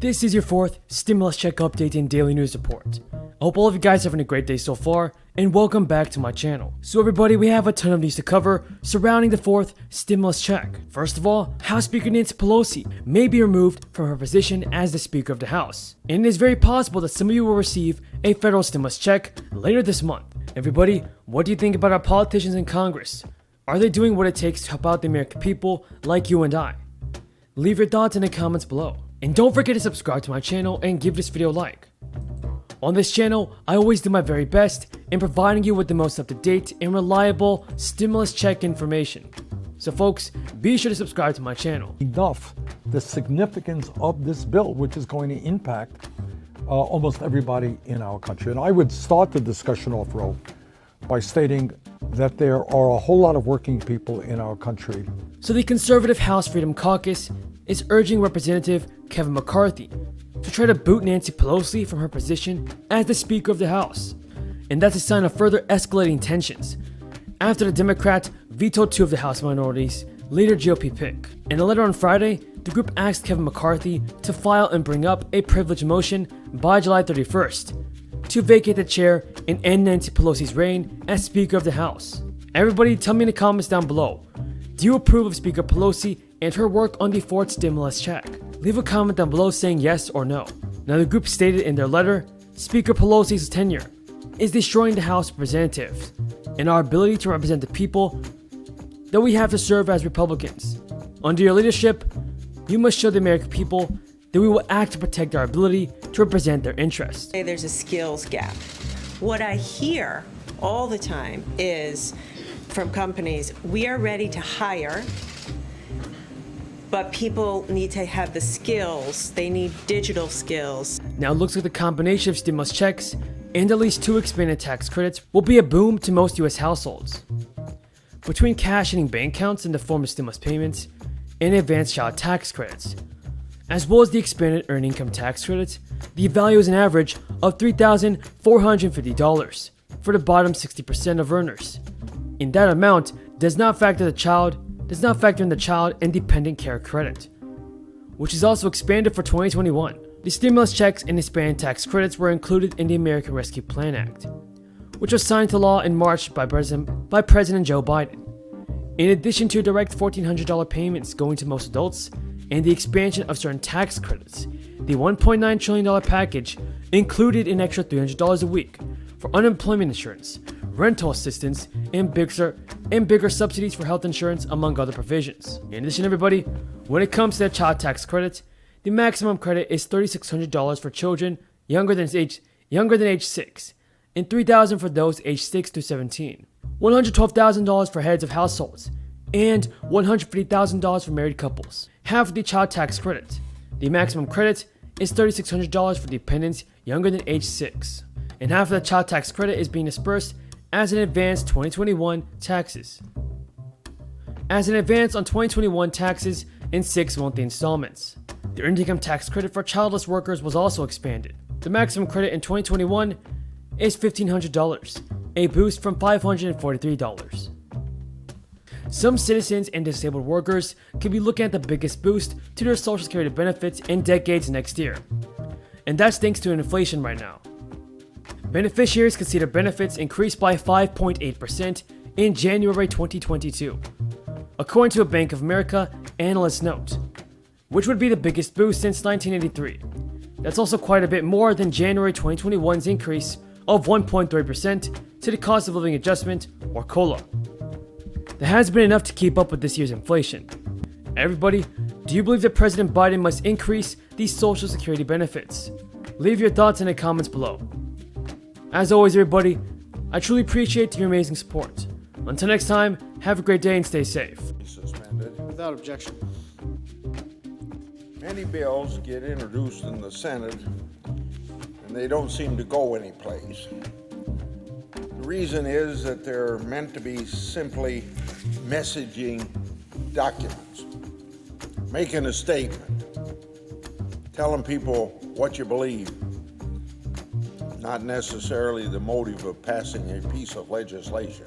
This is your fourth stimulus check update and daily news report. I hope all of you guys are having a great day so far, and welcome back to my channel. So everybody, we have a ton of news to cover surrounding the fourth stimulus check. First of all, House Speaker Nancy Pelosi may be removed from her position as the Speaker of the House. And it is very possible that some of you will receive a federal stimulus check later this month. Everybody, what do you think about our politicians in Congress? Are they doing what it takes to help out the American people like you and I? Leave your thoughts in the comments below. And don't forget to subscribe to my channel and give this video a like. On this channel, I always do my very best in providing you with the most up-to-date and reliable stimulus check information. So folks, be sure to subscribe to my channel. Enough the significance of this bill, which is going to impact almost everybody in our country. And I would start the discussion off, Ro, by stating that there are a whole lot of working people in our country. So the Conservative House Freedom Caucus is urging Representative Kevin McCarthy to try to boot Nancy Pelosi from her position as the Speaker of the House. And that's a sign of further escalating tensions after the Democrats vetoed two of the House minorities' leader GOP pick. In a letter on Friday, the group asked Kevin McCarthy to file and bring up a privilege motion by July 31st to vacate the chair and end Nancy Pelosi's reign as Speaker of the House. Everybody tell me in the comments down below, do you approve of Speaker Pelosi and her work on the fourth stimulus check? Leave a comment down below saying yes or no. Now the group stated in their letter, Speaker Pelosi's tenure is destroying the House of Representatives and our ability to represent the people that we have to serve as Republicans. Under your leadership, you must show the American people that we will act to protect our ability to represent their interests. There's a skills gap. What I hear all the time is from companies, we are ready to hire, but people need to have the skills. They need digital skills. Now it looks like the combination of stimulus checks and at least 2 expanded tax credits will be a boom to most US households. Between cash hitting bank accounts in the form of stimulus payments and advanced child tax credits, as well as the expanded earned income tax credits, the value is an average of $3,450 for the bottom 60% of earners. And that amount does not factor in the child and dependent care credit, which is also expanded for 2021. The stimulus checks and expanded tax credits were included in the American Rescue Plan Act, which was signed into law in March by President Joe Biden. In addition to direct $1,400 payments going to most adults and the expansion of certain tax credits, the $1.9 trillion package included an extra $300 a week for unemployment insurance, rental assistance, and bigger subsidies for health insurance, among other provisions. In addition, everybody, when it comes to the child tax credit, the maximum credit is $3,600 for children younger than age 6, and $3,000 for those aged 6 to 17, $112,000 for heads of households, and $150,000 for married couples. Half of the child tax credit, the maximum credit is $3,600 for dependents younger than age 6, and half of the child tax credit is being dispersed as an advance 2021 taxes. As an advance on 2021 taxes in 6 monthly installments. The earned income tax credit for childless workers was also expanded. The maximum credit in 2021 is $1,500, a boost from $543. Some citizens and disabled workers could be looking at the biggest boost to their Social Security benefits in decades next year. And that's thanks to inflation right now. Beneficiaries could see their benefits increase by 5.8% in January 2022, according to a Bank of America analyst note, which would be the biggest boost since 1983. That's also quite a bit more than January 2021's increase of 1.3% to the cost of living adjustment, or COLA. That has been enough to keep up with this year's inflation. Everybody, do you believe that President Biden must increase these Social Security benefits? Leave your thoughts in the comments below. As always, everybody, I truly appreciate your amazing support. Until next time, have a great day and stay safe. Suspended. Without objection. Many bills get introduced in the Senate and they don't seem to go anyplace. The reason is that they're meant to be simply messaging documents, making a statement, telling people what you believe, not necessarily the motive of passing a piece of legislation.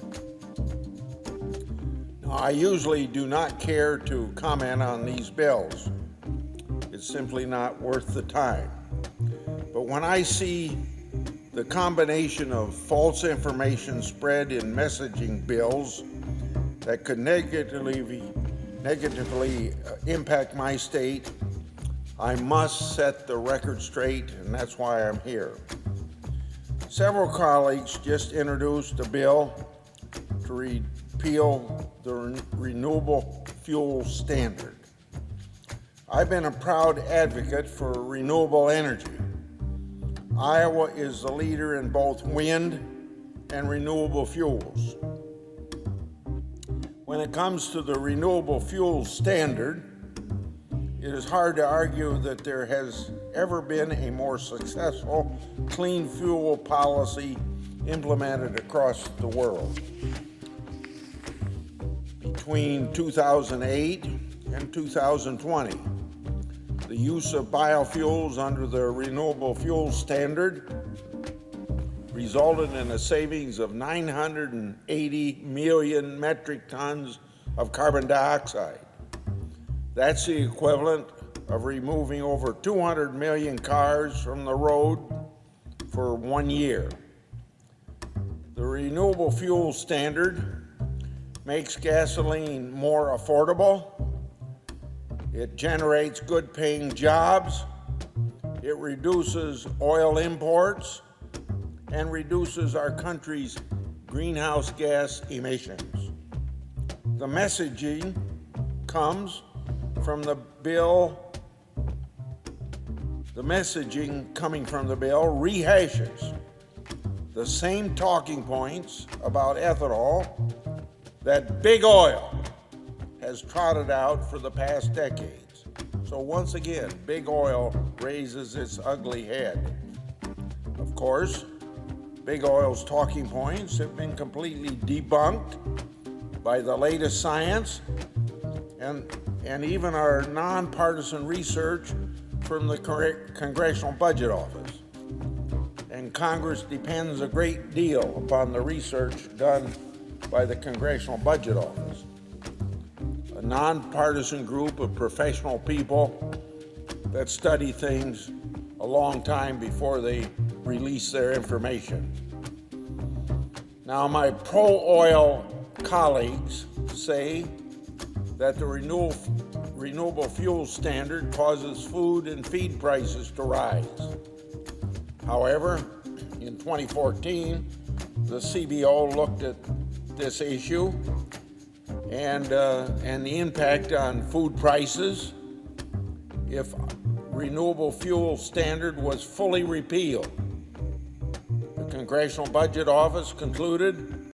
Now, I usually do not care to comment on these bills. It's It's simply not worth the time. But when I see the combination of false information spread in messaging bills that could negatively impact my state, I must set the record straight, and that's why I'm here. Several colleagues just introduced a bill to repeal the renewable fuel standard. I've been a proud advocate for renewable energy. Iowa is the leader in both wind and renewable fuels. When it comes to the renewable fuel standard, it is hard to argue that there has ever been a more successful clean fuel policy implemented across the world. Between 2008 and 2020, the use of biofuels under the renewable fuel standard resulted in a savings of 980 million metric tons of carbon dioxide. That's the equivalent of removing over 200 million cars from the road for 1 year. The renewable fuel standard makes gasoline more affordable. It generates good-paying jobs. It reduces oil imports and reduces our country's greenhouse gas emissions. The messaging comes from the bill. The messaging coming from the bill rehashes the same talking points about ethanol that Big Oil has trotted out for the past decades. So once again, Big Oil raises its ugly head. Of course, Big Oil's talking points have been completely debunked by the latest science and even our nonpartisan research from the Congressional Budget Office. And Congress depends a great deal upon the research done by the Congressional Budget Office, a nonpartisan group of professional people that study things a long time before they release their information. Now, my pro-oil colleagues say that the renewable fuel standard causes food and feed prices to rise. However, in 2014, the CBO looked at this issue and the impact on food prices if renewable fuel standard was fully repealed. The Congressional Budget Office concluded